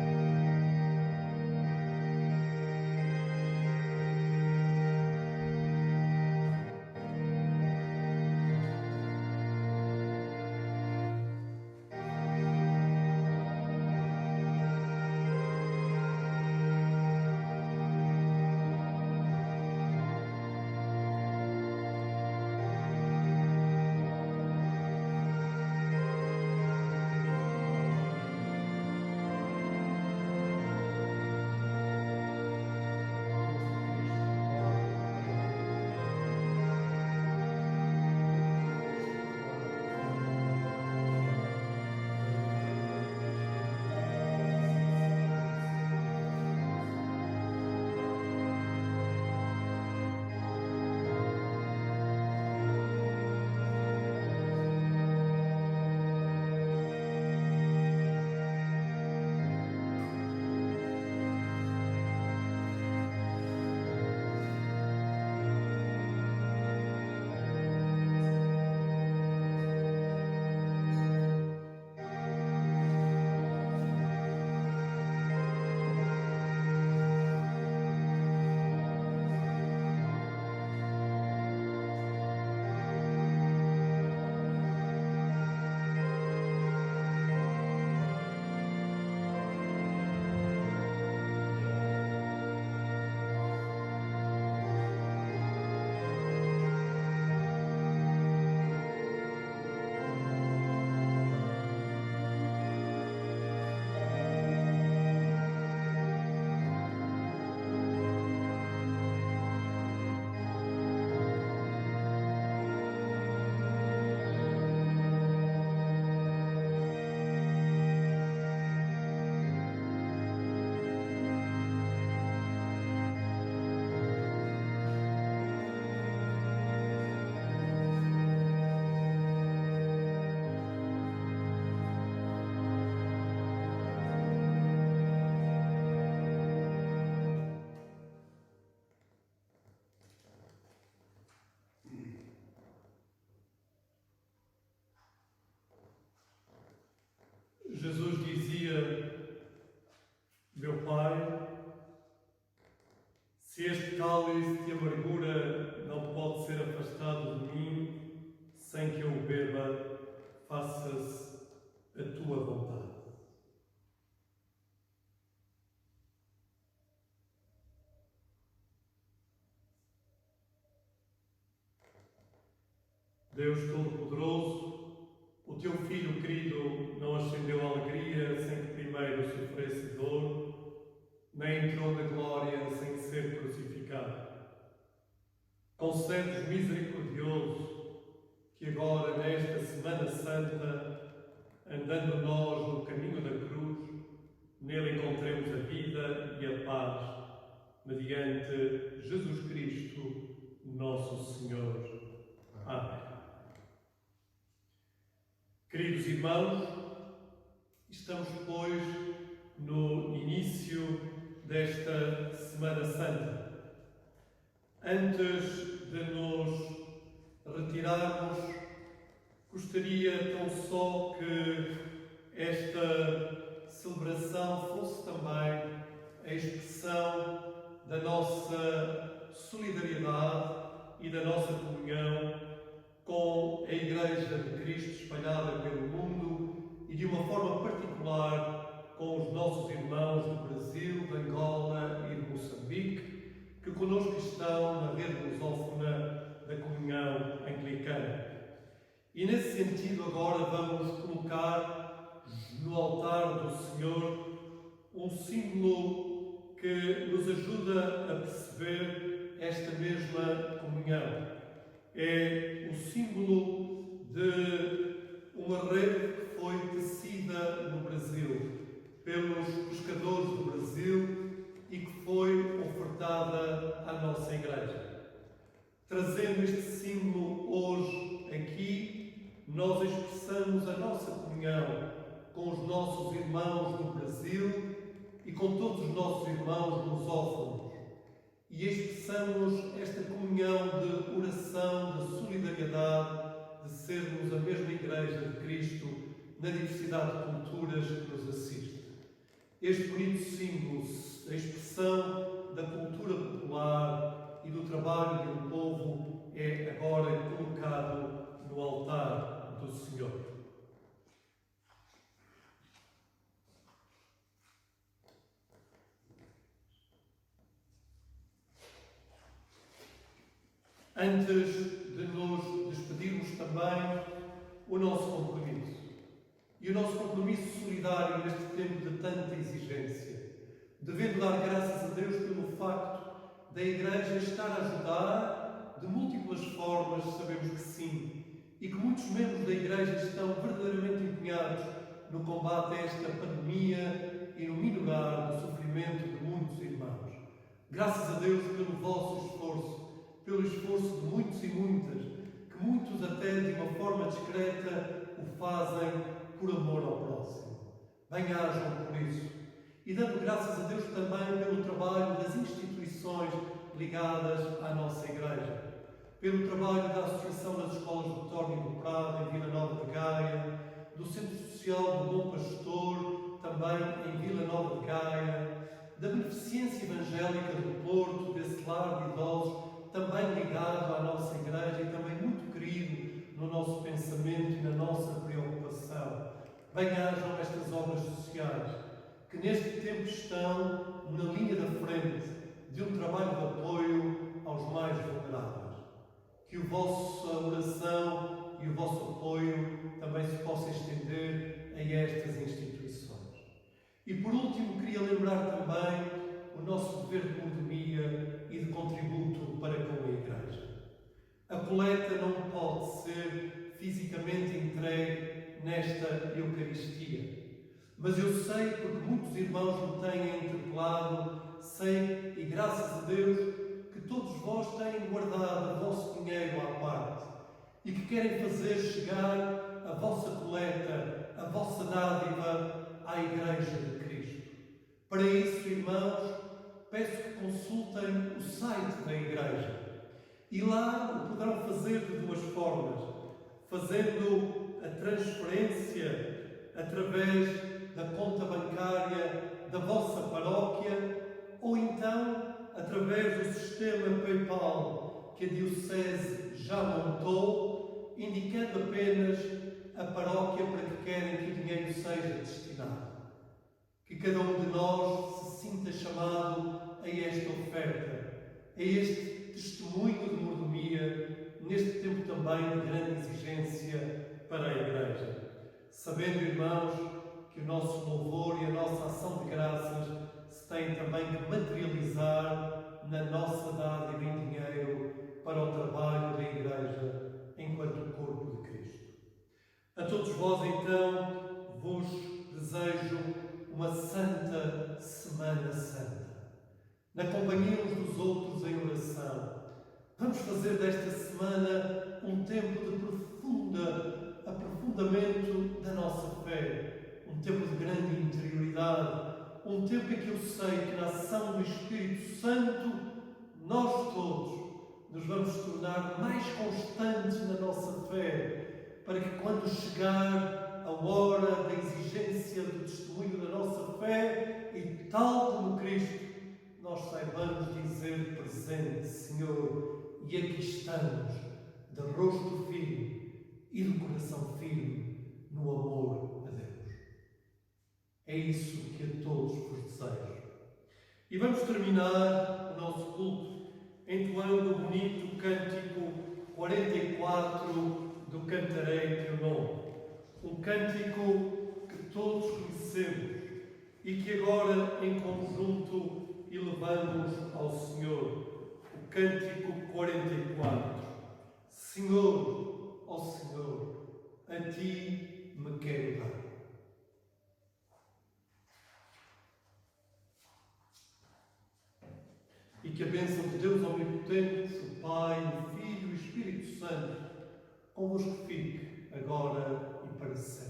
Jesus dizia: meu Pai, se este cálice de amargura não pode ser afastado de mim, sem que eu o beba, faça-se a tua vontade. Deus Todo-Poderoso, o teu Filho querido não ascendeu à alegria sem que primeiro sofresse dor, nem entrou na glória sem ser crucificado. Concede-nos, misericordioso, que agora, nesta Semana Santa, andando nós no caminho da cruz, nele encontremos a vida e a paz, mediante Jesus Cristo, nosso Senhor. Amém. Queridos irmãos, estamos, pois, no início desta Semana Santa. Antes de nos retirarmos, gostaria tão só que esta celebração fosse também a expressão da nossa solidariedade e da nossa comunhão com a Igreja de Cristo espalhada pelo mundo e, de uma forma particular, com os nossos irmãos do Brasil, de Angola e de Moçambique, que connosco estão na rede lusófona da comunhão anglicana. E, nesse sentido, agora vamos colocar no altar do Senhor um símbolo que nos ajuda a perceber esta mesma comunhão. É o símbolo de uma rede que foi tecida no Brasil pelos pescadores do Brasil e que foi ofertada à nossa Igreja. Trazendo este símbolo hoje aqui, nós expressamos a nossa comunhão com os nossos irmãos do Brasil e com todos os nossos irmãos lusófonos. E expressamos esta comunhão de oração, de solidariedade, de sermos a mesma Igreja de Cristo na diversidade de culturas que nos assiste. Este bonito símbolo, a expressão da cultura popular e do trabalho de um povo, é agora colocado no altar do Senhor. Antes de nos despedirmos também, o nosso compromisso. E o nosso compromisso solidário neste tempo de tanta exigência. Devendo dar graças a Deus pelo facto da Igreja estar a ajudar de múltiplas formas, sabemos que sim, e que muitos membros da Igreja estão verdadeiramente empenhados no combate a esta pandemia e no minorar do sofrimento de muitos irmãos. Graças a Deus pelo vosso esforço, pelo esforço de muitos e muitas, que muitos até de uma forma discreta o fazem por amor ao próximo. Bem-ajam por isso. E dando graças a Deus também pelo trabalho das instituições ligadas à nossa Igreja, pelo trabalho da Associação das Escolas do Torno e do Prado, em Vila Nova de Gaia, do Centro Social do Bom Pastor, também em Vila Nova de Gaia, da Beneficência Evangélica do Porto, desse lar de idosos, também ligado à nossa Igreja e também muito querido no nosso pensamento e na nossa preocupação. Bem-ajam estas obras sociais, que neste tempo estão na linha da frente de um trabalho de apoio aos mais vulneráveis. Que a vossa oração e o vosso apoio também se possa estender a estas instituições. E por último, queria lembrar também o nosso dever de mordomia e de contributo para com a Igreja. A coleta não pode ser fisicamente entregue nesta Eucaristia, mas eu sei, porque muitos irmãos me têm interpelado, sei, e graças a Deus, que todos vós têm guardado o vosso dinheiro à parte e que querem fazer chegar a vossa coleta, a vossa dádiva à Igreja de Cristo. Para isso, irmãos, peço que consultem o site da Igreja. E lá o poderão fazer de duas formas. Fazendo a transferência através da conta bancária da vossa paróquia ou então através do sistema PayPal que a Diocese já montou, indicando apenas a paróquia para que querem que o dinheiro seja destinado. Que cada um de nós se sinta chamado a esta oferta, a este testemunho de mordomia, neste tempo também de grande exigência para a Igreja. Sabendo, irmãos, que o nosso louvor e a nossa ação de graças se têm também que materializar na nossa dádiva em dinheiro para o trabalho da Igreja enquanto corpo de Cristo. A todos vós, então, vos desejo uma Santa Semana Santa. Na companhia uns dos outros em oração. Vamos fazer desta semana um tempo de aprofundamento da nossa fé, um tempo de grande interioridade, um tempo em que eu sei que na ação do Espírito Santo nós todos nos vamos tornar mais constantes na nossa fé, para que quando chegar a hora da exigência do testemunho da nossa fé, e tal como Cristo, nós saibamos dizer presente, Senhor, e aqui estamos, de rosto firme e de coração firme no amor a Deus. É isso que a todos vos desejo. E vamos terminar o nosso culto entoando o bonito cântico 44 do Cantarei Teu Nome. Um cântico que todos conhecemos e que agora em conjunto elevamos ao Senhor. O cântico 44. Senhor, ó Senhor, a Ti me quero dar. E que a bênção de Deus Omnipotente, o Pai, o Filho e o Espírito Santo, convosco fique, agora e para sempre.